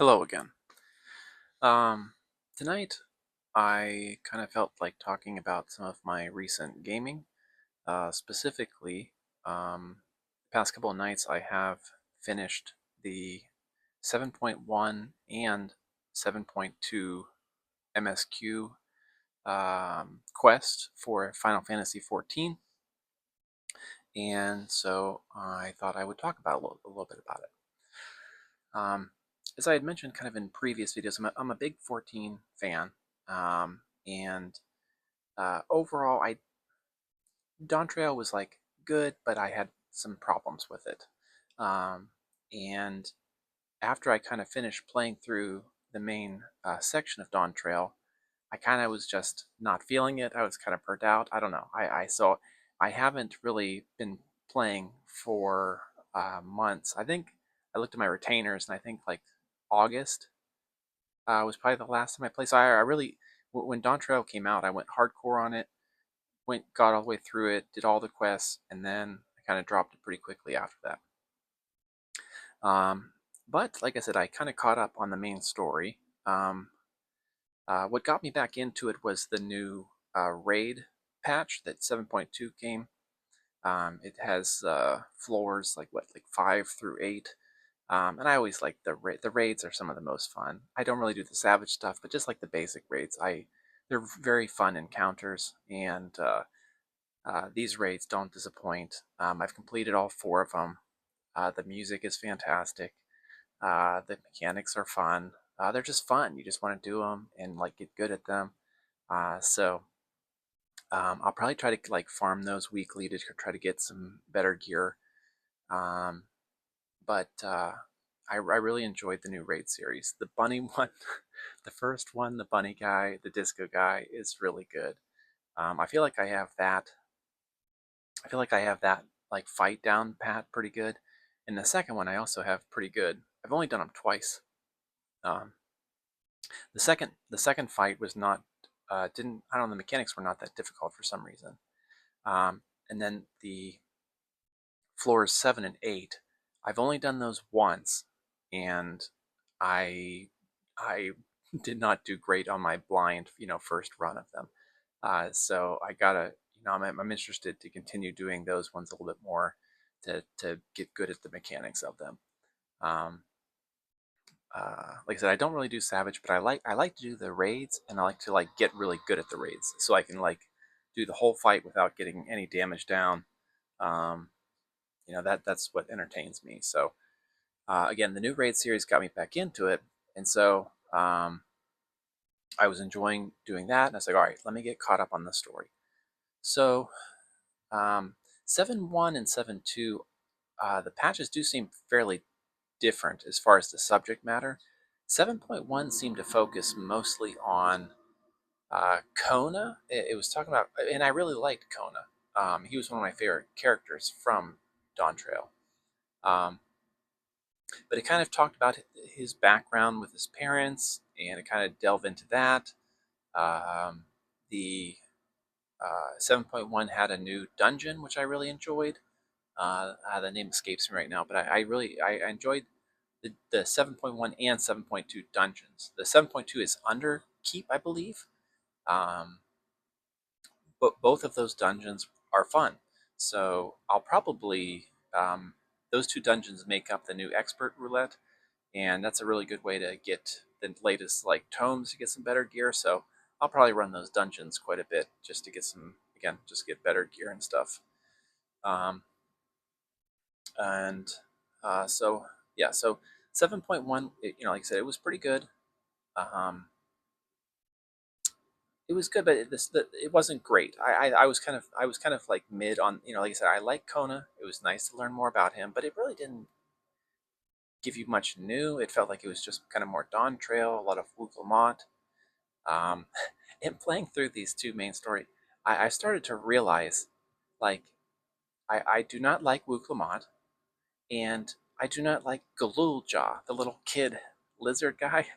Hello again. Um, Tonight I kind of felt like talking about some of my recent gaming. Specifically, the past couple of nights I have finished the 7.1 and 7.2 MSQ quest for Final Fantasy XIV, and so I thought I would talk about a little bit about it. Um, as I had mentioned kind of in previous videos, I'm a big 14 fan. And overall, Dawn Trail was like good, but I had some problems with it. Um, and after I kind of finished playing through the main section of Dawn Trail, I kind of was just not feeling it. I was kind of burnt out. I don't know. So I haven't really been playing for months. I think I looked at my retainers, and I think like August was probably the last time I played. So I really, when Dawn Trail came out, I went hardcore on it. Got all the way through it, did all the quests, and then I kind of dropped it pretty quickly after that. But like I said, I kind of caught up on the main story. What got me back into it was the new raid patch that 7.2 came. It has floors like 5 through 8, and I always like the raids are some of the most fun. I don't really do the savage stuff, but just like the basic raids, they're very fun encounters, and these raids don't disappoint. I've completed all 4 of them. The music is fantastic. The mechanics are fun. They're just fun. You just want to do them and like get good at them. I'll probably try to like farm those weekly to try to get some better gear. Um, but I really enjoyed the new raid series. The bunny one, the first one, the bunny guy, the disco guy is really good. I feel like I have that. I feel like I have that like fight down pat pretty good. And the second one I also have pretty good. I've only done them twice. Um, the second fight was not didn't I don't know, the mechanics were not that difficult for some reason. And then the floors 7 and 8, I've only done those once, and I I did not do great on my blind first run of them. So I gotta I'm interested to continue doing those ones a little bit more to get good at the mechanics of them. Um, like I said, I don't really do Savage, but I like to do the raids, and I like to like get really good at the raids, so I can like do the whole fight without getting any damage down. Um, that's what entertains me. So again, the new raid series got me back into it, and so I was enjoying doing that. And I was like, all right, let me get caught up on the story. So um, 7.1 and 7.2, the patches do seem fairly different as far as the subject matter. 7.1 seemed to focus mostly on Kona. It was talking about, and I really liked Kona. He was one of my favorite characters from Dawn Trail. Um, but it kind of talked about his background with his parents, and it kind of delved into that. The 7.1 had a new dungeon, which I really enjoyed. The name escapes me right now, but I enjoyed the 7.1 and 7.2 dungeons. The 7.2 is under keep, I believe. Um, but both of those dungeons are fun. So I'll probably those 2 dungeons make up the new expert roulette, and that's a really good way to get the latest like tomes to get some better gear. So I'll probably run those dungeons quite a bit just to get just get better gear and stuff. Um, and so yeah, so 7.1, like I said, it was pretty good. Um, it was good, but it wasn't great. I was kind of like mid on, like I said, I like Kona. It was nice to learn more about him, but it really didn't give you much new. It felt like it was just kind of more Dawn Trail, a lot of Wu Lamont. Um, in playing through these 2 main story, I started to realize, like, I do not like Wu Lamont, and I do not like Galul Jaw, the little kid lizard guy.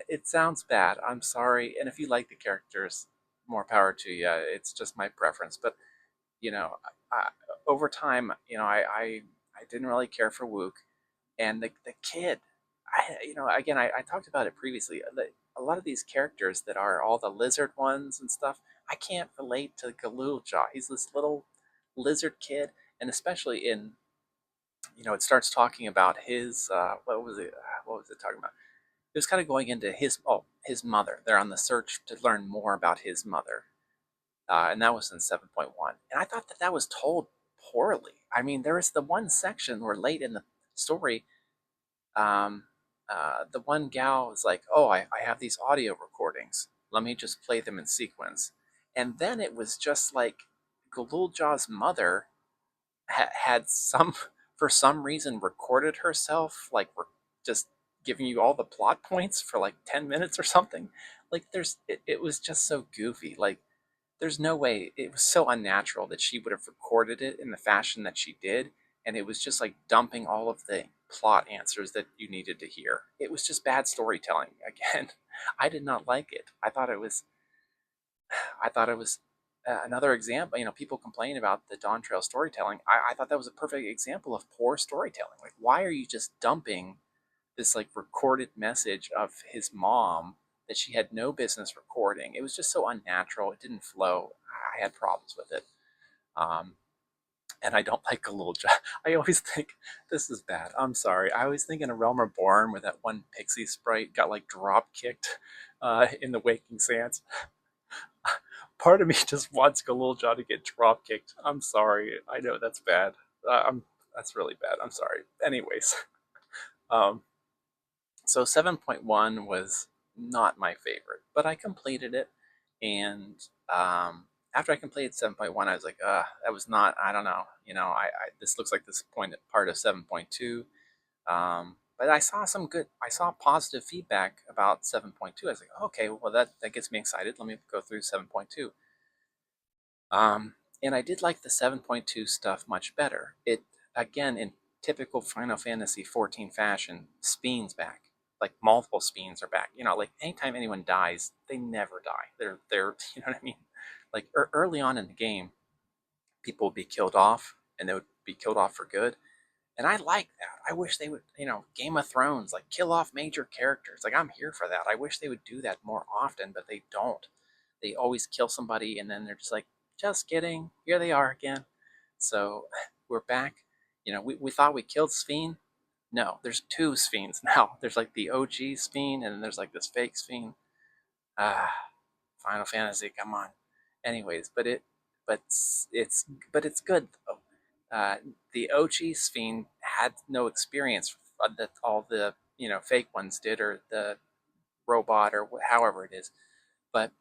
It sounds bad. I'm sorry. And if you like the characters, more power to you. It's just my preference. But you know, I, over time, I didn't really care for Wook, and the kid. again, I talked about it previously. A lot of these characters that are all the lizard ones and stuff, I can't relate to Galulja. He's this little lizard kid, and especially in, it starts talking about his, what was it? What was it talking about? It was kind of going into his mother. They're on the search to learn more about his mother, and that was in 7.1. And I thought that was told poorly. I mean, there was the one section where late in the story, um, the one gal was like, "Oh, I have these audio recordings. Let me just play them in sequence." And then it was just like Galulja's mother had for some reason, recorded herself, like just giving you all the plot points for like 10 minutes or something. Like it was just so goofy. Like there's no way, it was so unnatural that she would have recorded it in the fashion that she did, and it was just like dumping all of the plot answers that you needed to hear. It was just bad storytelling again. I did not like it. I thought it was another example. People complain about the Dawn Trail storytelling. I thought that was a perfect example of poor storytelling. Like, why are you just dumping this like recorded message of his mom that she had no business recording? It was just so unnatural. It didn't flow. I had problems with it. Um, and I don't like a little. I always think this is bad. I'm sorry. I always think in A Realm Reborn where that one pixie sprite got like drop kicked in the Waking Sands. Part of me just wants Galulja to get drop kicked. I'm sorry. I know that's bad. That's really bad. I'm sorry. Anyways, um, so 7.1 was not my favorite, but I completed it, and after I completed 7.1, I was like, that was not. I don't know. This looks like this part of 7.2. But I saw positive feedback about 7.2. I was like, okay, well that gets me excited. Let me go through 7.2. Um, and I did like the 7.2 stuff much better. It, again, in typical Final Fantasy XIV fashion, Speen's back. Like multiple Speens are back. Like anytime anyone dies, they never die. They're you know what I mean? Like early on in the game, people would be killed off, and they would be killed off for good. And I like that. I wish they would, Game of Thrones, like kill off major characters. Like I'm here for that. I wish they would do that more often, but they don't. They always kill somebody and then they're just like, just kidding. Here they are again. So we're back. We thought we killed Sphene. No, there's two Sphenes now. There's like the OG Sphene and then there's like this fake Sphene. Ah, Final Fantasy, come on. Anyways, but it's good though. Uh, the OG Sphene had no experience that all the fake ones did, or the robot, or however it is. But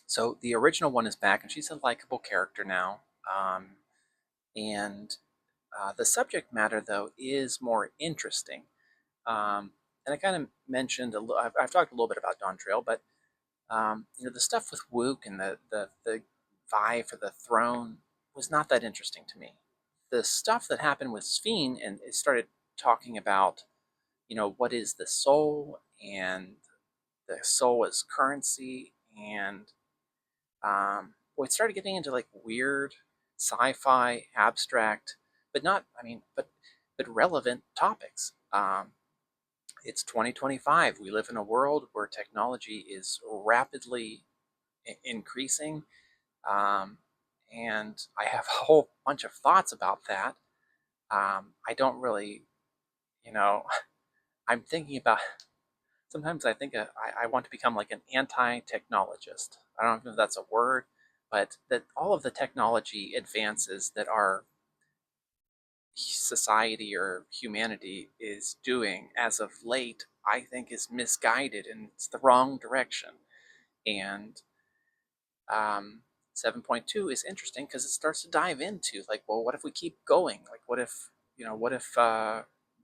so the original one is back, and she's a likable character now. And the subject matter though is more interesting. And I kind of mentioned I've talked a little bit about Dawn Trail, but the stuff with Wook and the vie for the throne was not that interesting to me. The stuff that happened with Sphene, and it started talking about, what is the soul, and the soul as currency, and well, it started getting into like weird sci-fi, abstract, but not, I mean, but relevant topics. It's 2025. We live in a world where technology is rapidly increasing. Um, and I have a whole bunch of thoughts about that. I don't really, you know, I'm thinking about, sometimes I think I want to become like an anti-technologist. I don't know if that's a word, but that all of the technology advances that our society or humanity is doing as of late, I think is misguided and it's the wrong direction. And 7.2 is interesting because it starts to dive into like, well, what if we keep going? Like, what if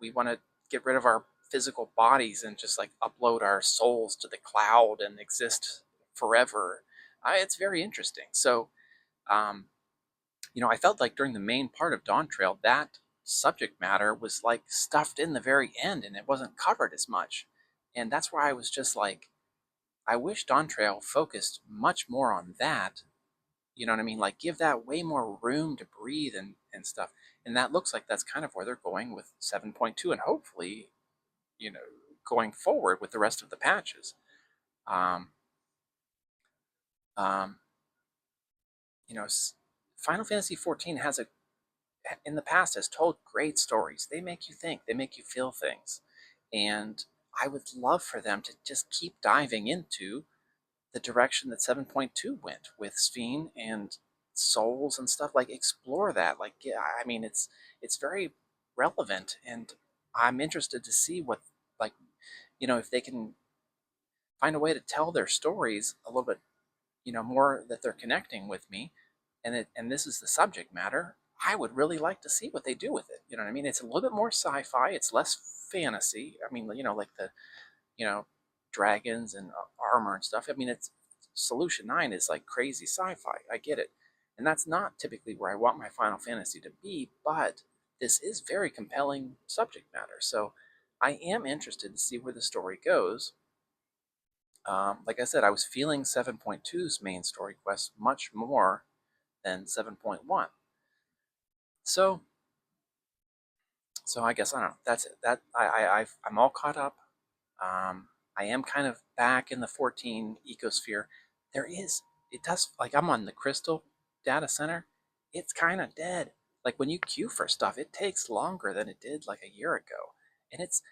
we want to get rid of our physical bodies and just like upload our souls to the cloud and exist forever? It's very interesting. So, um, I felt like during the main part of Dawn Trail, that subject matter was like stuffed in the very end and it wasn't covered as much. And that's why I was just like, I wish Dawn Trail focused much more on that. You know what I mean? Like give that way more room to breathe and stuff. And that looks like that's kind of where they're going with 7.2. And hopefully you know, going forward with the rest of the patches. Um, um, you know, Final Fantasy XIV has a in the past has told great stories. They make you think, they make you feel things. And I would love for them to just keep diving into the direction that 7.2 went with Sphene and souls and stuff. Like explore that. Like, yeah, I mean, it's very relevant, and I'm interested to see what, like, if they can find a way to tell their stories a little bit, more that they're connecting with me, and this is the subject matter. I would really like to see what they do with it. You know what I mean? It's a little bit more sci-fi. It's less fantasy. I mean, like the you know dragons and armor and stuff. I mean, it's Solution 9 is like crazy sci-fi. I get it, and that's not typically where I want my Final Fantasy to be. But this is very compelling subject matter, so I am interested to see where the story goes. Like I said, I was feeling 7.2's main story quest much more than 7.1. So, so I guess I don't know. That's it. I'm all caught up. I am kind of back in the 14 ecosphere. It does, like, I'm on the Crystal data center. It's kind of dead. Like when you queue for stuff, it takes longer than it did like a year ago. And it's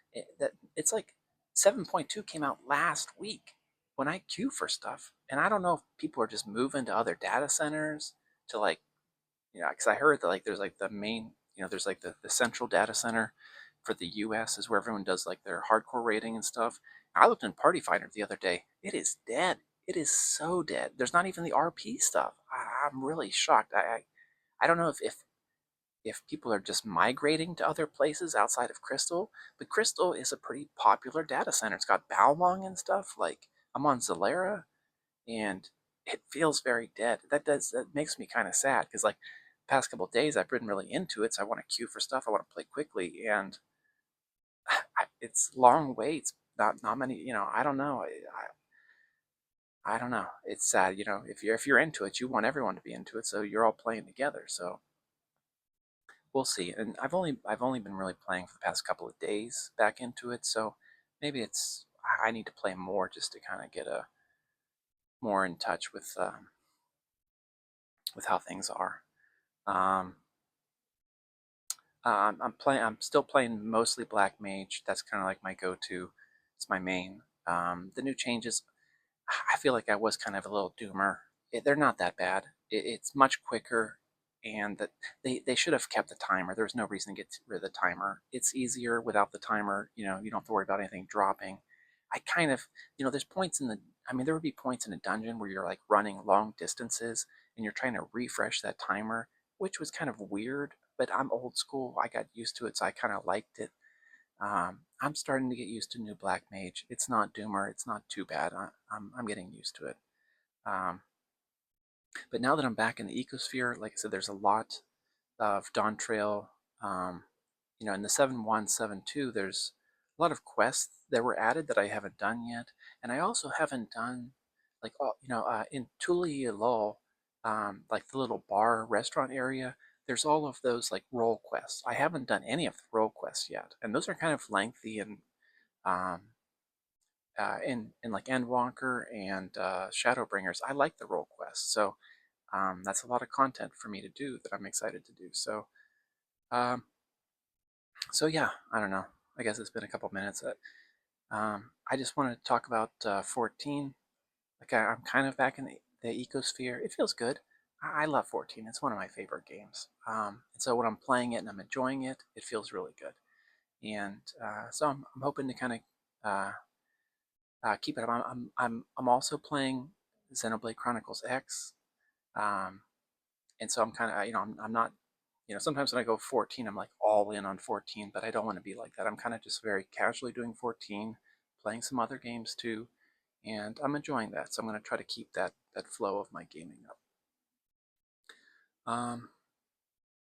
like 7.2 came out last week when I queue for stuff. And I don't know if people are just moving to other data centers to, like, because I heard that, like, there's like the main, there's like the central data center for the US is where everyone does like their hardcore rating and stuff. I looked in Party Finder the other day. It is dead. It is so dead. There's not even the RP stuff. I'm really shocked. I don't know if people are just migrating to other places outside of Crystal, but Crystal is a pretty popular data center. It's got Balmong and stuff. Like, I'm on Zalera, and it feels very dead. That makes me kind of sad because, like, past couple of days I've been really into it, so I want to queue for stuff. I want to play quickly, and it's long waits. Not many. I don't know. I don't know. It's sad. If you're into it, you want everyone to be into it, so you're all playing together. So we'll see. And I've only been really playing for the past couple of days back into it, so maybe I need to play more just to kind of get a more in touch with how things are. Um, I'm still playing mostly Black Mage. That's kind of like my go-to. It's my main. The new changes, I feel like I was kind of a little doomer. They're not that bad. It's much quicker, and that they should have kept the timer. There's no reason to get rid of the timer. It's easier without the timer. You don't have to worry about anything dropping. I kind of, there's points in the. I mean, there would be points in a dungeon where you're like running long distances and you're trying to refresh that timer, which was kind of weird. But I'm old school. I got used to it, so I kind of liked it. I'm starting to get used to new Black Mage. It's not Doomer. It's not too bad. I'm getting used to it. Um, but now that I'm back in the ecosphere, like I said, there's a lot of Dawn Trail. In the 7.1, 7.2, there's a lot of quests that were added that I haven't done yet, and I also haven't done, like, in Tuliyalol, like the little bar restaurant area. There's all of those like role quests. I haven't done any of the role quests yet, and those are kind of lengthy and um, in like Endwalker and Shadowbringers. I like the role quests, so that's a lot of content for me to do that I'm excited to do. Um, so yeah, I don't know. I guess it's been a couple minutes. I just want to talk about 14. Like, I'm kind of back in the ecosphere. It feels good. I love 14. It's one of my favorite games. And so when I'm playing it and I'm enjoying it, it feels really good. And so I'm hoping to kind of uh, keep it up. I'm also playing Xenoblade Chronicles X, um, and so I'm kind of, I'm not, sometimes when I go 14, I'm like all in on 14, but I don't want to be like that. I'm kind of just very casually doing 14, playing some other games too, and I'm enjoying that. So I'm going to try to keep that flow of my gaming up. Um,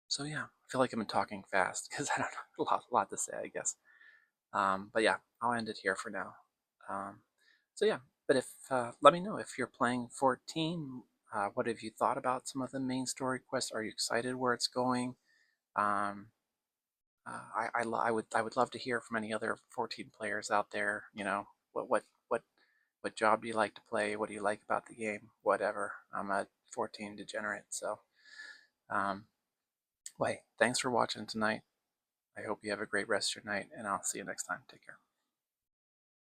so yeah, I feel like I've been talking fast because I don't know, a lot to say, I guess. But yeah, I'll end it here for now. Um, so yeah, but if let me know if you're playing 14. What have you thought about some of the main story quests? Are you excited where it's going? Um, I would love to hear from any other 14 players out there. You know, what job do you like to play? What do you like about the game? Whatever. I'm a 14 degenerate, so wait. Thanks for watching tonight. I hope you have a great rest of your night, and I'll see you next time. Take care.